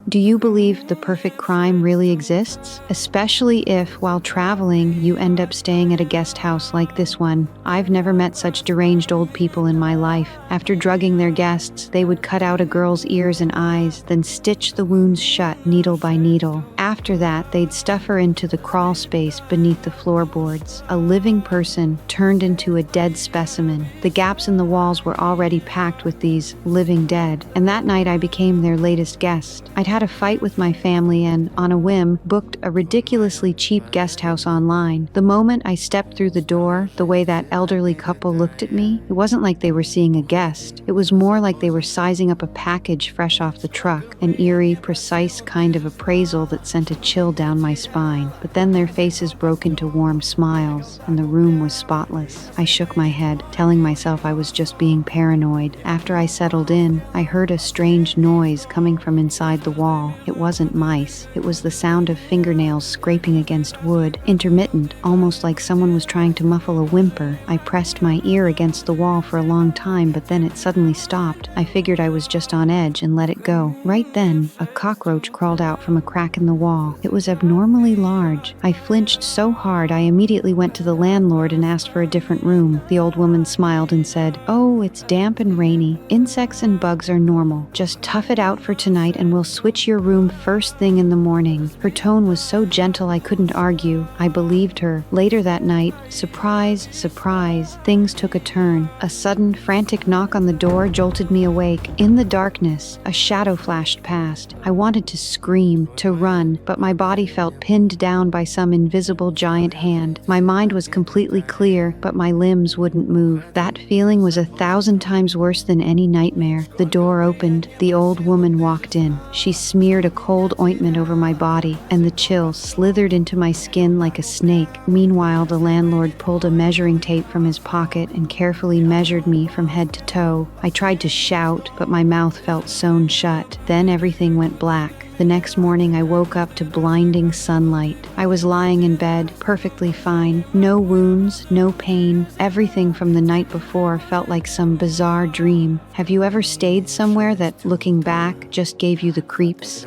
Do you believe the perfect crime really exists? Especially if, while traveling, you end up staying at a guest house like this one. I've never met such deranged old people in my life. After drugging their guests, they would cut out a girl's ears and eyes, then stitch the wounds shut needle by needle. After that, they'd stuff her into the crawl space beneath the floorboards. A living person turned into a dead specimen. The gaps in the walls were already packed with these living dead, and that night I became their latest guest. I'd had a fight with my family and, on a whim, booked a ridiculously cheap guest house online. The moment I stepped through the door, the way that elderly couple looked at me, it wasn't like they were seeing a guest. It was more like they were sizing up a package fresh off the truck, an eerie, precise kind of appraisal that sent a chill down my spine. But then their faces broke into warm smiles, and the room was spotless. I shook my head, telling myself I was just being paranoid. After I settled in, I heard a strange noise coming from inside the wall. It wasn't mice. It was the sound of fingernails scraping against wood, intermittent, almost like someone was trying to muffle a whimper. I pressed my ear against the wall for a long time, but then it suddenly stopped. I figured I was just on edge and let it go. Right then, a cockroach crawled out from a crack in the wall. It was abnormally large. I flinched so hard I immediately went to the landlord and asked for a different room. The old woman smiled and said, "Oh, it's damp and rainy. Insects and bugs are normal. Just tough it out for tonight and we'll switch your room first thing in the morning." Her tone was so gentle I couldn't argue. I believed her. Later that night, surprise, surprise, things took a turn. A sudden, frantic knock on the door jolted me awake. In the darkness, a shadow flashed past. I wanted to scream, to run, but my body felt pinned down by some invisible giant hand. My mind was completely clear, but my limbs wouldn't move. That feeling was 1,000 times worse than any nightmare. The door opened. The old woman walked in. She smeared a cold ointment over my body, and the chill slithered into my skin like a snake. Meanwhile, the landlord pulled a measuring tape from his pocket and carefully measured me from head to toe. I tried to shout, but my mouth felt sewn shut. Then everything went black. The next morning, I woke up to blinding sunlight. I was lying in bed, perfectly fine. No wounds, no pain. Everything from the night before felt like some bizarre dream. Have you ever stayed somewhere that, looking back, just gave you the creeps?